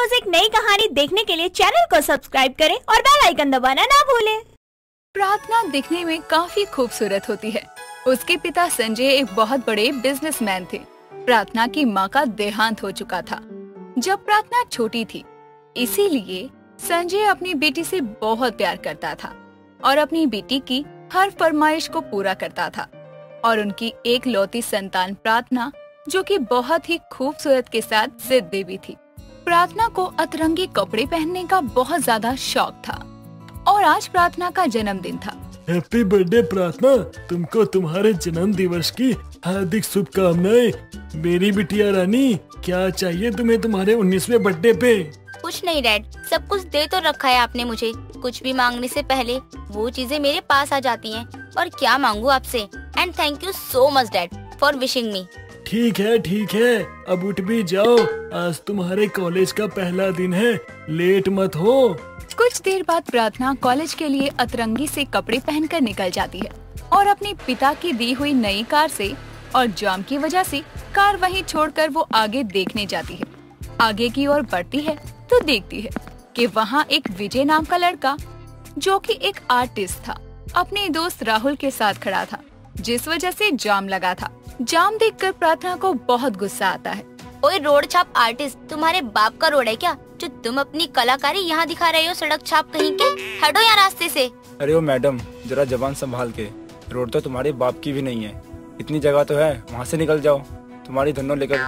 रोज एक नई कहानी देखने के लिए चैनल को सब्सक्राइब करें और बेल आइकन दबाना ना भूलें। प्रार्थना दिखने में काफी खूबसूरत होती है। उसके पिता संजय एक बहुत बड़े बिजनेसमैन थे। प्रार्थना की माँ का देहांत हो चुका था जब प्रार्थना छोटी थी, इसीलिए संजय अपनी बेटी से बहुत प्यार करता था और अपनी बेटी की हर फरमाइश को पूरा करता था। और उनकी एक लौती संतान प्रार्थना, जो कि बहुत ही खूबसूरत के साथ जिद देवी थी। प्रार्थना को अतरंगी कपड़े पहनने का बहुत ज्यादा शौक था और आज प्रार्थना का जन्मदिन था। हैप्पी बर्थडे प्रार्थना, तुमको तुम्हारे जन्म दिवस की हार्दिक शुभकामनाएं। मेरी बिटिया रानी, क्या चाहिए तुम्हें तुम्हारे 19वें बर्थडे पे? कुछ नहीं डैड, सब कुछ दे तो रखा है आपने मुझे। कुछ भी मांगने से पहले वो चीजें मेरे पास आ जाती हैं। और क्या मांगू आपसे। And thank you so much dad for wishing मी। ठीक है, अब उठ भी जाओ, आज तुम्हारे कॉलेज का पहला दिन है, लेट मत हो। कुछ देर बाद प्रार्थना कॉलेज के लिए अतरंगी से कपड़े पहनकर निकल जाती है और अपने पिता की दी हुई नई कार से और जाम की वजह से कार वहीं छोड़कर वो आगे देखने जाती है। आगे की ओर बढ़ती है तो देखती है कि वहाँ एक विजय नाम का लड़का, जो कि एक आर्टिस्ट था, अपने दोस्त राहुल के साथ खड़ा था, जिस वजह से जाम लगा था। जाम देखकर प्रार्थना को बहुत गुस्सा आता है। ओए रोड छाप आर्टिस्ट, तुम्हारे बाप का रोड है क्या जो तुम अपनी कलाकारी यहाँ दिखा रहे हो? सड़क छाप कहीं के, हटो यहाँ रास्ते से। अरे ओ मैडम, जरा जबान संभाल के। रोड तो तुम्हारे बाप की भी नहीं है, इतनी जगह तो है, वहाँ से निकल जाओ, तुम्हारी धन्नो लेकर।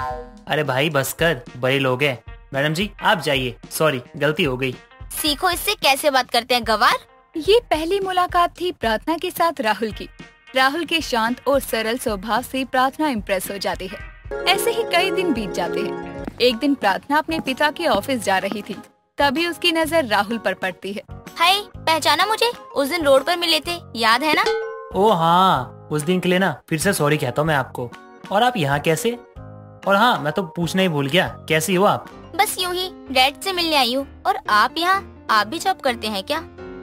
अरे भाई बस कर, बड़े लोग हैं। मैडम जी आप जाइए, सॉरी गलती हो गई। सीखो इससे कैसे बात करते हैं गवार। ये पहली मुलाकात थी प्रार्थना के साथ राहुल की। राहुल के शांत और सरल स्वभाव से प्रार्थना इम्प्रेस हो जाती है। ऐसे ही कई दिन बीत जाते हैं। एक दिन प्रार्थना अपने पिता के ऑफिस जा रही थी, तभी उसकी नजर राहुल पर पड़ती है। हाय, पहचाना मुझे? उस दिन रोड पर मिले थे, याद है ना? ओ हाँ, उस दिन के लिए ना फिर से सॉरी कहता हूँ मैं आपको। और आप यहाँ कैसे? और हाँ, मैं तो पूछना ही भूल गया, कैसी हो आप? बस यूँ ही डैड से मिलने आई हूँ। और आप यहाँ, आप भी जॉब करते हैं क्या?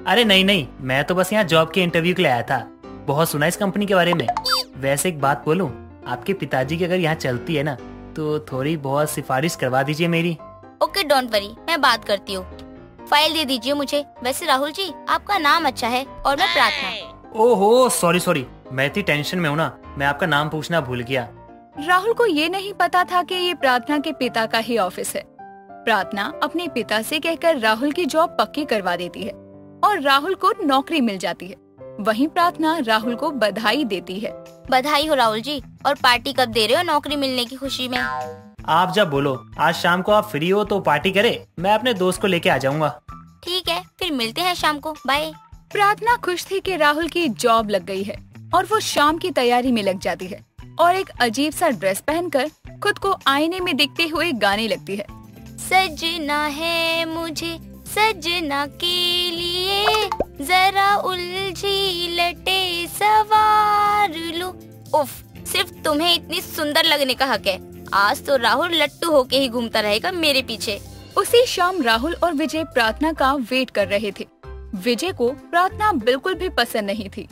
अरे नहीं, मैं तो बस यहाँ जॉब के इंटरव्यू के लिए आया था। बहुत सुना इस कंपनी के बारे में। वैसे एक बात बोलूं, आपके पिताजी की अगर यहाँ चलती है ना, तो थोड़ी बहुत सिफारिश करवा दीजिए मेरी। ओके डोंट वरी, मैं बात करती हूँ। फाइल दे दीजिए मुझे। वैसे राहुल जी, आपका नाम अच्छा है और मैं प्रार्थना। ओहो सॉरी, मैं इतनी टेंशन में हूँ ना, मैं आपका नाम पूछना भूल गया। राहुल को ये नहीं पता था कि ये प्रार्थना के पिता का ही ऑफिस है। प्रार्थना अपने पिता से कहकर राहुल की जॉब पक्की करवा देती है और राहुल को नौकरी मिल जाती है। वहीं प्रार्थना राहुल को बधाई देती है। बधाई हो राहुल जी। और पार्टी कब दे रहे हो नौकरी मिलने की खुशी में? आप जब बोलो। आज शाम को आप फ्री हो तो पार्टी करे, मैं अपने दोस्त को लेके आ जाऊंगा। ठीक है, फिर मिलते हैं शाम को, बाय। प्रार्थना खुश थी कि राहुल की जॉब लग गई है और वो शाम की तैयारी में लग जाती है और एक अजीब सा ड्रेस पहनकर खुद को आईने में देखते हुए गाने लगती है। सजना है मुझे सजना के लिए, जरा उलझी लटे सवार लो। उफ, सिर्फ तुम्हें इतनी सुंदर लगने का हक है। आज तो राहुल लट्टू होके ही घूमता रहेगा मेरे पीछे। उसी शाम राहुल और विजय प्रार्थना का वेट कर रहे थे। विजय को प्रार्थना बिल्कुल भी पसंद नहीं थी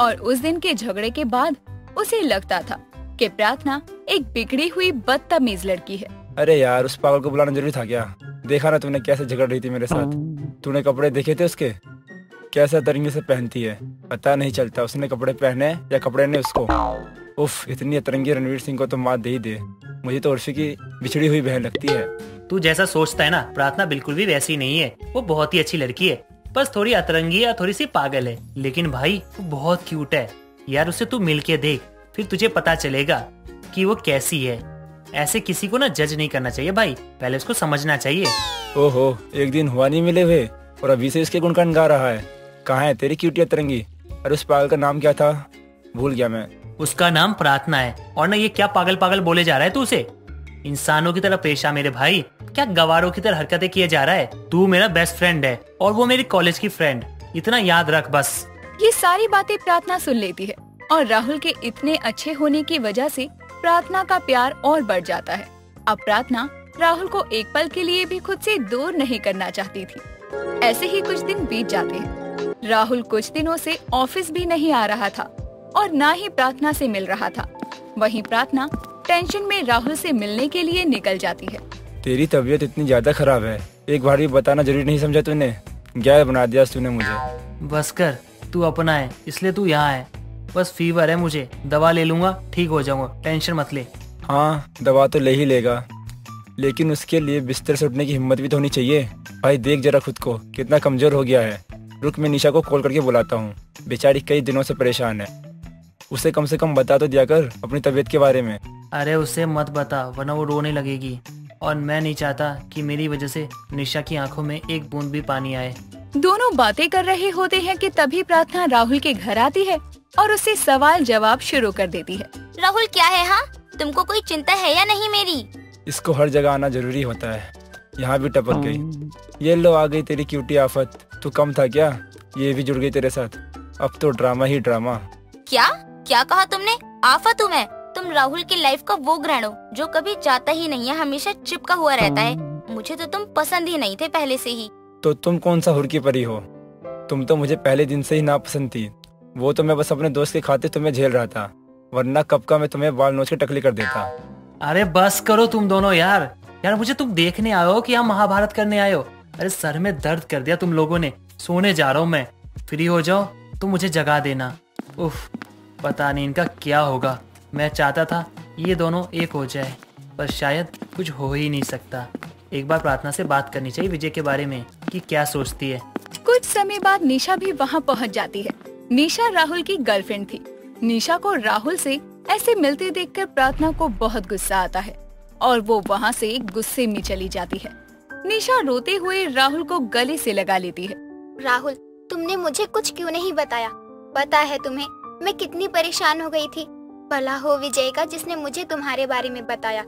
और उस दिन के झगड़े के बाद उसे लगता था कि प्रार्थना एक बिगड़ी हुई बदतमीज लड़की है। अरे यार, उस पागल को बुलाना जरूरी था क्या? देखा ना तुमने कैसे झगड़ रही थी मेरे साथ। तूने कपड़े देखे थे उसके, कैसा तरीके से पहनती है, पता नहीं चलता उसने कपड़े पहने या कपड़े ने उसको। उफ, इतनी अतरंगी रणवीर सिंह को तो मात दे ही दे। मुझे तो उर्फी की बिछड़ी हुई बहन लगती है। तू जैसा सोचता है ना, प्रार्थना बिल्कुल भी वैसी नहीं है। वो बहुत ही अच्छी लड़की है, बस थोड़ी अतरंगी या थोड़ी सी पागल है। लेकिन भाई वो बहुत क्यूट है यार, उससे तू मिल के देख, फिर तुझे पता चलेगा कि वो कैसी है। ऐसे किसी को ना जज नहीं करना चाहिए भाई, पहले उसको समझना चाहिए। ओहो, एक दिन हुआ नहीं मिले हुए और अभी से इसके गुणगान गा रहा है। कहाँ है तेरी क्यूटी अतरंगी? अरे उस पागल का नाम क्या था, भूल गया मैं। उसका नाम प्रार्थना है। और ना ये क्या पागल बोले जा रहा है तू उसे? इंसानों की तरह पेश आ मेरे भाई, क्या गवारों की तरह हरकतें किए जा रहा है? तू मेरा बेस्ट फ्रेंड है और वो मेरी कॉलेज की फ्रेंड, इतना याद रख बस। ये सारी बातें प्रार्थना सुन लेती है और राहुल के इतने अच्छे होने की वजह से प्रार्थना का प्यार और बढ़ जाता है। अब प्रार्थना राहुल को एक पल के लिए भी खुद से दूर नहीं करना चाहती थी। ऐसे ही कुछ दिन बीत जाते हैं। राहुल कुछ दिनों से ऑफिस भी नहीं आ रहा था और ना ही प्रार्थना से मिल रहा था। वहीं प्रार्थना टेंशन में राहुल से मिलने के लिए निकल जाती है। तेरी तबीयत इतनी ज्यादा खराब है, एक बार भी बताना जरूरी नहीं समझा तूने? गैर बना दिया तूने मुझे। बस कर, तू अपना है इसलिए तू यहाँ है। बस फीवर है मुझे, दवा ले लूंगा ठीक हो जाऊंगा, टेंशन मत ले। हाँ दवा तो ले ही लेगा, लेकिन उसके लिए बिस्तर से उठने की हिम्मत भी तो होनी चाहिए। भाई देख जरा खुद को, कितना कमजोर हो गया है। रुक, मैं निशा को कॉल करके बुलाता हूँ, बेचारी कई दिनों से परेशान है। उसे कम से कम बता तो दिया कर अपनी तबीयत के बारे में। अरे उसे मत बता वरना वो रोने लगेगी, और मैं नहीं चाहता कि मेरी वजह से निशा की आंखों में एक बूंद भी पानी आए। दोनों बातें कर रहे होते हैं कि तभी प्रार्थना राहुल के घर आती है और उससे सवाल जवाब शुरू कर देती है। राहुल क्या है? हाँ, तुमको कोई चिंता है या नहीं मेरी? इसको हर जगह आना जरूरी होता है, यहाँ भी टपक गई। ये लो आ गई तेरी क्यूटी आफत। तू कम था क्या? ये भी जुड़ गई तेरे साथ, अब तो ड्रामा ही ड्रामा। क्या क्या कहा तुमने? आफत हूँ मैं? तुम राहुल की लाइफ का वो ग्रहण हो जो कभी जाता ही नहीं है, हमेशा चिपका हुआ रहता है। मुझे तो तुम पसंद ही नहीं थे पहले से ही। तो तुम कौन सा हुर की परी हो? तुम तो मुझे पहले दिन से ही नापसंद थी। वो तो मैं बस अपने दोस्त के खातिर तुम्हें झेल रहा था, वरना कब का मैं तुम्हें बाल नोच के टकली कर देता। अरे बस करो तुम दोनों यार। मुझे तुम देखने आए हो कि यहाँ महाभारत करने आए हो? अरे सर में दर्द कर दिया तुम लोगों ने। सोने जा रहा हूँ मैं, फ्री हो जाओ तो मुझे जगा देना। उफ, पता नहीं इनका क्या होगा। मैं चाहता था ये दोनों एक हो जाए, पर शायद कुछ हो ही नहीं सकता। एक बार प्रार्थना से बात करनी चाहिए विजय के बारे में कि क्या सोचती है। कुछ समय बाद निशा भी वहाँ पहुँच जाती है। निशा राहुल की गर्लफ्रेंड थी। निशा को राहुल से ऐसे मिलते देखकर प्रार्थना को बहुत गुस्सा आता है और वो वहाँ से गुस्से में चली जाती है। निशा रोते हुए राहुल को गले से लगा लेती है। राहुल, तुमने मुझे कुछ क्यों नहीं बताया? पता है तुम्हें मैं कितनी परेशान हो गई थी। भला हो विजय का जिसने मुझे तुम्हारे बारे में बताया।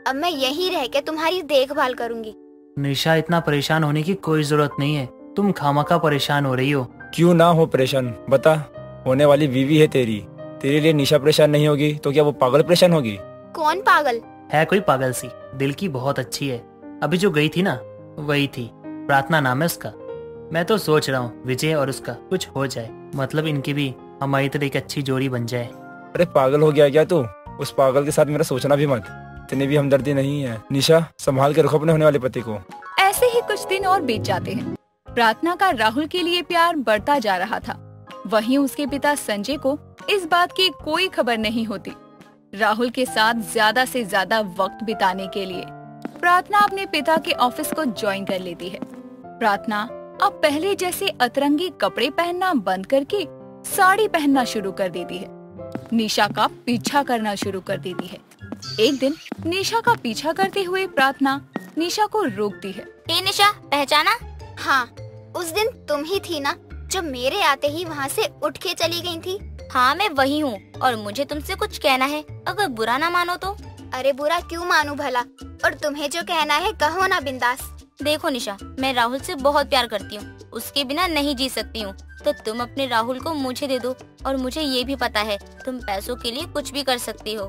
अब मैं यहीं रह के तुम्हारी देखभाल करूंगी। निशा, इतना परेशान होने की कोई जरूरत नहीं है। तुम खामखा परेशान हो रही हो। क्यों ना हो परेशान, बता। होने वाली बीवी है तेरी, तेरे लिए निशा परेशान नहीं होगी तो क्या वो पागल परेशान होगी? कौन पागल? है कोई पागल सी, दिल की बहुत अच्छी है। अभी जो गई थी ना वही थी, प्रार्थना नाम है उसका। मैं तो सोच रहा हूँ विजय और उसका कुछ हो जाए, मतलब इनकी भी हमारी तरह एक अच्छी जोड़ी बन जाए। अरे पागल हो गया क्या तू? उस पागल के साथ मेरा सोचना भी मत, इतनी भी हमदर्दी नहीं है। निशा, संभाल के रखो अपने होने वाले पति को। ऐसे ही कुछ दिन और बीत जाते हैं। प्रार्थना का राहुल के लिए प्यार बढ़ता जा रहा था। वहीं उसके पिता संजय को इस बात की कोई खबर नहीं होती। राहुल के साथ ज्यादा से ज्यादा वक्त बिताने के लिए प्रार्थना अपने पिता के ऑफिस को ज्वाइन कर लेती है। प्रार्थना अब पहले जैसे अतरंगी कपड़े पहनना बंद करके साड़ी पहनना शुरू कर देती है। निशा का पीछा करना शुरू कर देती है। एक दिन निशा का पीछा करते हुए प्रार्थना निशा को रोकती है। ए निशा, पहचाना? हाँ, उस दिन तुम ही थी ना जो मेरे आते ही वहाँ से उठ के चली गई थी? हाँ मैं वही हूँ, और मुझे तुमसे कुछ कहना है, अगर बुरा ना मानो तो। अरे बुरा क्यों मानूं भला, और तुम्हें जो कहना है कहो ना बिंदास। देखो निशा, मैं राहुल से बहुत प्यार करती हूँ, उसके बिना नहीं जी सकती हूँ। तो तुम अपने राहुल को मुझे दे दो, और मुझे ये भी पता है तुम पैसों के लिए कुछ भी कर सकती हो।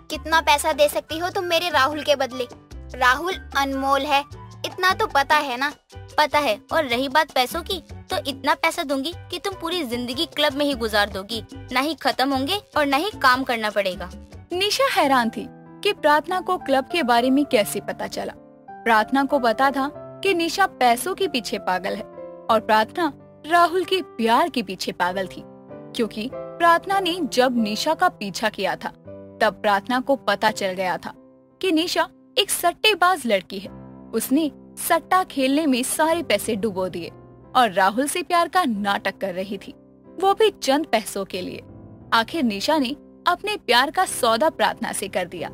कितना पैसा दे सकती हो तुम मेरे राहुल के बदले? राहुल अनमोल है, इतना तो पता है ना? पता है, और रही बात पैसों की, तो इतना पैसा दूंगी कि तुम पूरी जिंदगी क्लब में ही गुजार दोगी, ना ही खत्म होंगे और ना ही काम करना पड़ेगा। निशा हैरान थी कि प्रार्थना को क्लब के बारे में कैसे पता चला। प्रार्थना को पता था कि निशा पैसों के पीछे पागल है और प्रार्थना राहुल के प्यार के पीछे पागल थी, क्योंकि प्रार्थना ने जब निशा का पीछा किया था तब प्रार्थना को पता चल गया था कि निशा एक सट्टेबाज लड़की है। उसने सट्टा खेलने में सारे पैसे डुबो दिए और राहुल से प्यार का नाटक कर रही थी, वो भी चंद पैसों के लिए। आखिर निशा ने अपने प्यार का सौदा प्रार्थना से कर दिया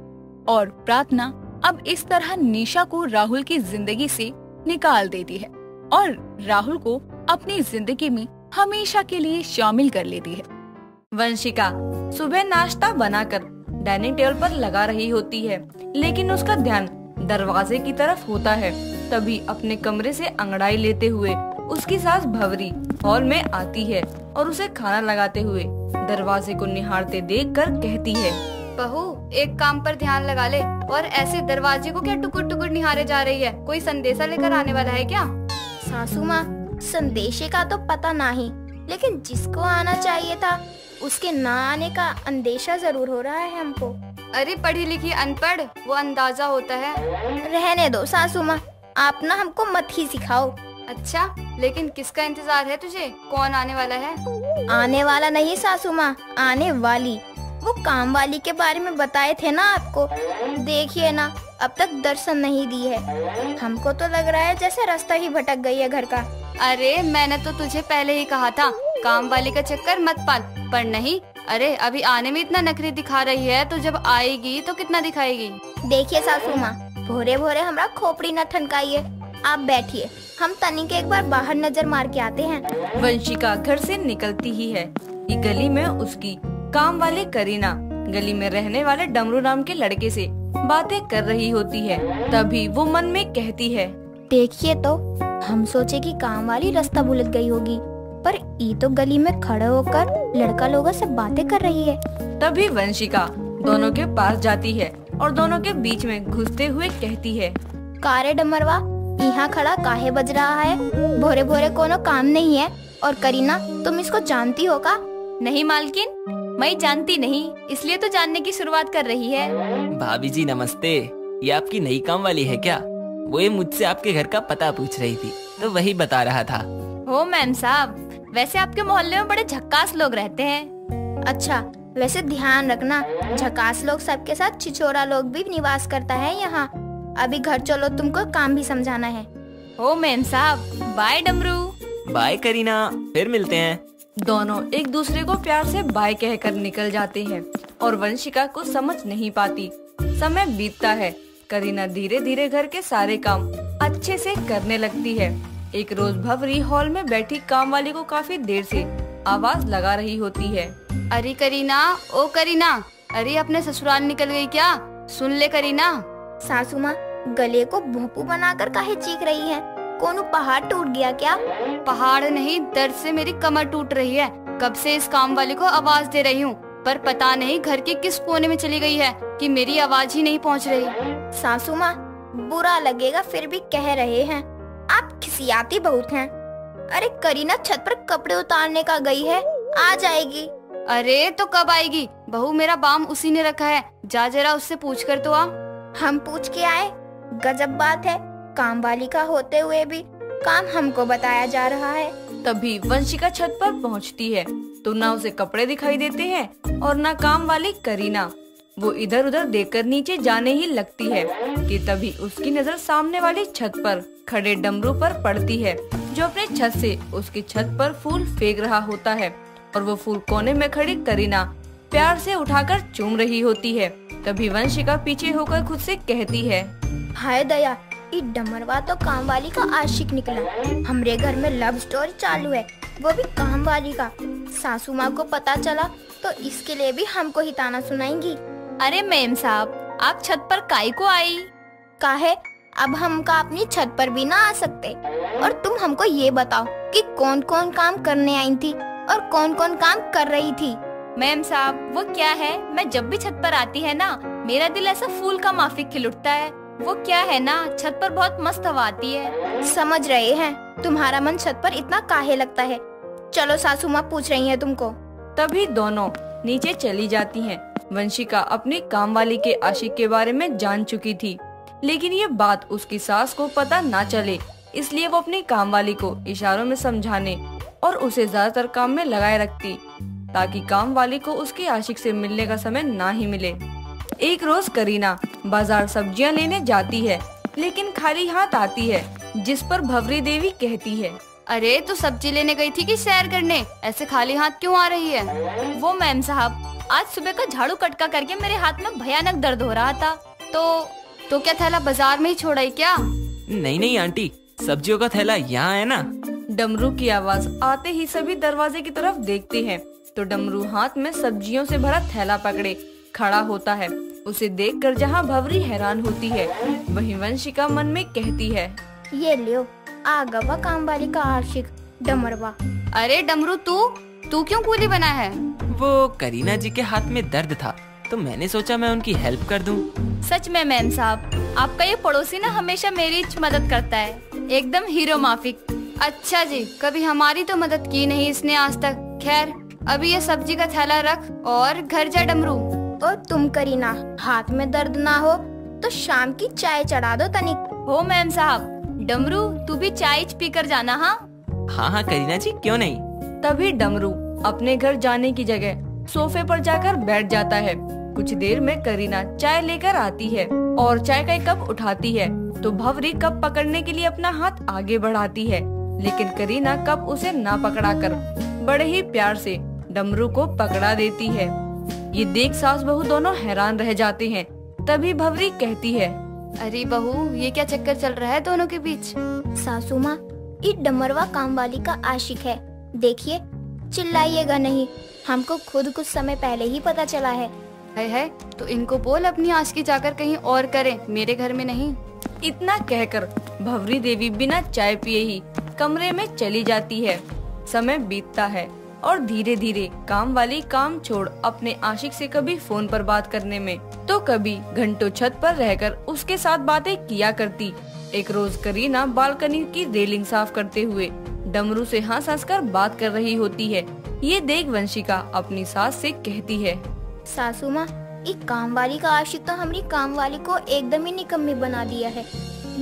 और प्रार्थना अब इस तरह निशा को राहुल की जिंदगी से निकाल देती है और राहुल को अपनी जिंदगी में हमेशा के लिए शामिल कर लेती है। वंशिका सुबह नाश्ता बनाकर डाइनिंग टेबल पर लगा रही होती है, लेकिन उसका ध्यान दरवाजे की तरफ होता है। तभी अपने कमरे से अंगड़ाई लेते हुए उसकी सास भवरी हॉल में आती है और उसे खाना लगाते हुए दरवाजे को निहारते देखकर कहती है, बहू एक काम पर ध्यान लगा ले, और ऐसे दरवाजे को क्या टुकुर टुकुर निहारे जा रही है? कोई संदेशा लेकर आने वाला है क्या? सासू माँ, संदेशे का तो पता नहीं, लेकिन जिसको आना चाहिए था उसके ना आने का अंदेशा जरूर हो रहा है हमको। अरे पढ़ी लिखी अनपढ़, वो अंदाजा होता है। रहने दो सासू माँ, आप ना हमको मत ही सिखाओ। अच्छा, लेकिन किसका इंतजार है तुझे? कौन आने वाला है? आने वाला नहीं सासू माँ, आने वाली। वो काम वाली के बारे में बताए थे ना आपको। देखिए ना, अब तक दर्शन नहीं दी है। हमको तो लग रहा है जैसे रास्ता ही भटक गई है घर का। अरे मैंने तो तुझे पहले ही कहा था काम वाली का चक्कर मत पाल, पर नहीं। अरे अभी आने में इतना नखरे दिखा रही है, तो जब आएगी तो कितना दिखाएगी। देखिए सासू माँ, भोरे भोरे हमारा खोपड़ी न ठनकाइए। आप बैठिए, हम तनी के एक बार बाहर नजर मार के आते हैं। वंशिका घर से निकलती ही है कि गली में उसकी काम वाली करीना गली में रहने वाले डमरू नाम के लड़के से बातें कर रही होती है। तभी वो मन में कहती है, देखिए तो, हम सोचे कि काम वाली रास्ता भूल गई होगी, पर ये तो गली में खड़े होकर लड़का लोगों से बातें कर रही है। तभी वंशिका दोनों के पास जाती है और दोनों के बीच में घुसते हुए कहती है, कारे डमरवा, यहाँ खड़ा काहे बज रहा है? भोरे भोरे कोनो काम नहीं है। और करीना, तुम इसको जानती हो का? नहीं मालकिन, मैं जानती नहीं, इसलिए तो जानने की शुरुआत कर रही है। भाभी जी नमस्ते, ये आपकी नई काम वाली है क्या? वो ये मुझसे आपके घर का पता पूछ रही थी, तो वही बता रहा था। हो मैम साहब, वैसे आपके मोहल्ले में बड़े झक्कास लोग रहते हैं। अच्छा, वैसे ध्यान रखना, झकास लोग सबके साथ छिछोरा लोग भी निवास करता है यहाँ। अभी घर चलो, तुमको काम भी समझाना है। हो मैम साहब, बाय डमरू। बाय करीना, फिर मिलते हैं। दोनों एक दूसरे को प्यार से बाय कहकर निकल जाते हैं और वंशिका को समझ नहीं पाती। समय बीतता है, करीना धीरे धीरे घर के सारे काम अच्छे से करने लगती है। एक रोज भवरी हॉल में बैठी काम वाली को काफी देर से आवाज लगा रही होती है, अरे करीना, ओ करीना, अरे अपने ससुराल निकल गई क्या? सुन ले करीना। सासू माँ, गले को भोंपू बनाकर काहे चीख रही है? कोनो पहाड़ टूट गया क्या? पहाड़ नहीं, दर्द से मेरी कमर टूट रही है। कब से इस काम वाली को आवाज दे रही हूँ, पर पता नहीं घर के किस कोने में चली गई है कि मेरी आवाज ही नहीं पहुँच रही। सासू माँ, बुरा लगेगा, फिर भी कह रहे हैं। आप खिसियाती बहुत हैं। अरे करीना छत पर कपड़े उतारने का गई है, आ जाएगी। अरे तो कब आएगी? बहू मेरा बाम उसी ने रखा है, जा जरा उससे पूछ कर तो आ। हम पूछ के आए? गजब बात है, काम वाली का होते हुए भी काम हमको बताया जा रहा है। तभी वंशिका छत पर पहुंचती है तो ना उसे कपड़े दिखाई देते हैं और ना काम वाली करीना। वो इधर उधर देखकर नीचे जाने ही लगती है कि तभी उसकी नजर सामने वाली छत पर खड़े डमरू पर पड़ती है, जो अपने छत से उसकी छत पर फूल फेंक रहा होता है और वो फूल कोने में खड़ी करीना प्यार से उठाकर चूम रही होती है। तभी वंशिका पीछे होकर खुद से कहती है, हाय दया, ये डमरवा तो काम वाली का आशिक निकला। हमरे घर में लव स्टोरी चालू है, वो भी काम वाली का। सासू माँ को पता चला तो इसके लिए भी हमको ही ताना सुनाएंगी। अरे मैम साहब, आप छत पर काहे को आई? काहे? अब हम का अपनी छत पर भी ना आ सकते? और तुम हमको ये बताओ कि कौन कौन काम करने आई थी और कौन कौन काम कर रही थी? मैम साहब, वो क्या है, मैं जब भी छत पर आती है ना, मेरा दिल ऐसा फूल का माफिक खिल उठता है। वो क्या है ना, छत पर बहुत मस्त हवा आती है। समझ रहे हैं, तुम्हारा मन छत पर इतना काहे लगता है। चलो, सासू माँ पूछ रही है तुमको। तभी दोनों नीचे चली जाती हैं। वंशिका अपनी काम वाली के आशिक के बारे में जान चुकी थी, लेकिन ये बात उसकी सास को पता ना चले, इसलिए वो अपनी काम वाली को इशारों में समझाने और उसे ज्यादातर काम में लगाए रखती, ताकि काम वाली को उसके आशिक से मिलने का समय ना ही मिले। एक रोज करीना बाजार सब्जियां लेने जाती है, लेकिन खाली हाथ आती है, जिस पर भवरी देवी कहती है, अरे तू सब्जी लेने गई थी कि सैर करने? ऐसे खाली हाथ क्यों आ रही है? वो मैम साहब, आज सुबह का झाड़ू कटका करके मेरे हाथ में भयानक दर्द हो रहा था। तो क्या थैला बाजार में ही छोड़ा क्या? नहीं नहीं आंटी, सब्जियों का थैला यहाँ है ना। डमरू की आवाज आते ही सभी दरवाजे की तरफ देखते हैं तो डमरू हाथ में सब्जियों से भरा थैला पकड़े खड़ा होता है। उसे देखकर जहाँ भवरी हैरान होती है, वहीं वंशिका मन में कहती है, ये लियो, आ गवा काम वाली का आशिक डमरवा। अरे डमरू, तू क्यों कूली बना है? वो करीना जी के हाथ में दर्द था, तो मैंने सोचा मैं उनकी हेल्प कर दूं। सच में मैम साहब, आपका ये पड़ोसी ना हमेशा मेरी मदद करता है, एकदम हीरो माफिक। अच्छा जी, कभी हमारी तो मदद की नहीं इसने आज तक। खैर, अभी ये सब्जी का थैला रख और घर जा डमरू। और तुम करीना, हाथ में दर्द ना हो तो शाम की चाय चढ़ा दो तनिक। हो मैम साहब। डमरू तू भी चाय पी कर जाना। हाँ हाँ करीना जी, क्यों नहीं। तभी डमरू अपने घर जाने की जगह सोफे पर जाकर बैठ जाता है। कुछ देर में करीना चाय लेकर आती है और चाय का एक कप उठाती है तो भंवरी कप पकड़ने के लिए अपना हाथ आगे बढ़ाती है, लेकिन करीना कप उसे ना पकड़ाकर बड़े ही प्यार से डमरू को पकड़ा देती है। ये देख सास बहू दोनों हैरान रह जाते हैं। तभी भंवरी कहती है, अरे बहू, ये क्या चक्कर चल रहा है दोनों के बीच। सासू माँ, ये डमरवा काम वाली का आशिक है। देखिए, चिल्लाइएगा नहीं, हमको खुद कुछ समय पहले ही पता चला है। है तो इनको बोल अपनी आशिकी जाकर कहीं और करें, मेरे घर में नहीं। इतना कहकर भंवरी देवी बिना चाय पिए ही कमरे में चली जाती है। समय बीतता है और धीरे धीरे काम वाली काम छोड़ अपने आशिक से कभी फोन पर बात करने में तो कभी घंटों छत पर रहकर उसके साथ बातें किया करती। एक रोज करीना बालकनी की रेलिंग साफ करते हुए डमरू से हंस हंस कर बात कर रही होती है। ये देख वंशिका अपनी सास से कहती है, सासू माँ, ये काम वाली का आशिक तो हमारी काम वाली को एकदम ही निकम्मी बना दिया है।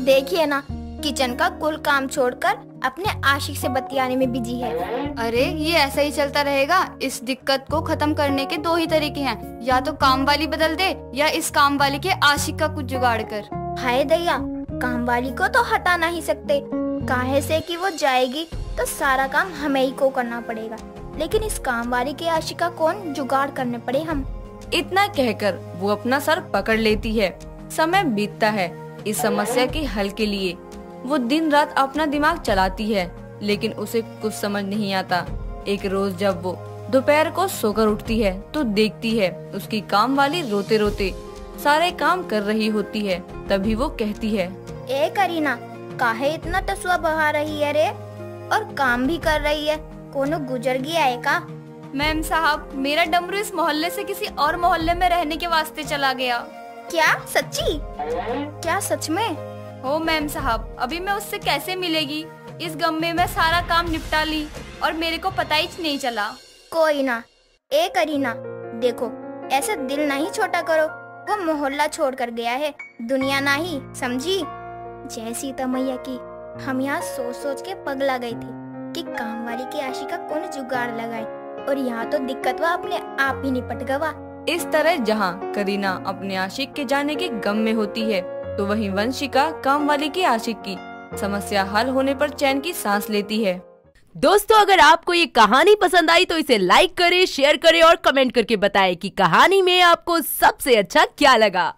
देखिए ना, किचन का कुल काम छोड़कर अपने आशिक से बतियाने में बिजी है। अरे ये ऐसा ही चलता रहेगा। इस दिक्कत को खत्म करने के दो ही तरीके हैं, या तो काम वाली बदल दे या इस काम वाली के आशिक का कुछ जुगाड़ कर। हाय दया, काम वाली को तो हटा नहीं सकते, काहे से कि वो जाएगी तो सारा काम हमें ही को करना पड़ेगा। लेकिन इस काम वाली के आशिक का कौन जुगाड़ करने पड़े हम। इतना कहकर वो अपना सर पकड़ लेती है। समय बीतता है। इस समस्या के हल के लिए वो दिन रात अपना दिमाग चलाती है, लेकिन उसे कुछ समझ नहीं आता। एक रोज जब वो दोपहर को सोकर उठती है तो देखती है उसकी काम वाली रोते रोते सारे काम कर रही होती है। तभी वो कहती है, ए करीना, काहे इतना टसुआ बहा रही है रे, और काम भी कर रही है, कोनो गुजर गया है का। मैम साहब, मेरा डमरू इस मोहल्ले से किसी और मोहल्ले में रहने के वास्ते चला गया। क्या सच्ची? क्या सच में? हो मैम साहब, अभी मैं उससे कैसे मिलेगी। इस गम में मैं सारा काम निपटा ली और मेरे को पता ही नहीं चला। कोई ना, ए करीना, देखो ऐसे दिल नहीं छोटा करो, वो मोहल्ला छोड़ कर गया है, दुनिया नहीं, समझी। जय सीता मैया की। हम यहाँ सोच सोच के पगला गई थी कि काम वाली की आशिका कौन जुगाड़ लगाए, और यहाँ तो दिक्कत वह अपने आप ही निपट गवा। इस तरह जहाँ करीना अपने आशिक के जाने के गम में होती है तो वहीं वंशिका काम वाली के आशिक की समस्या हल होने पर चैन की सांस लेती है। दोस्तों, अगर आपको ये कहानी पसंद आई तो इसे लाइक करें, शेयर करें और कमेंट करके बताएं कि कहानी में आपको सबसे अच्छा क्या लगा।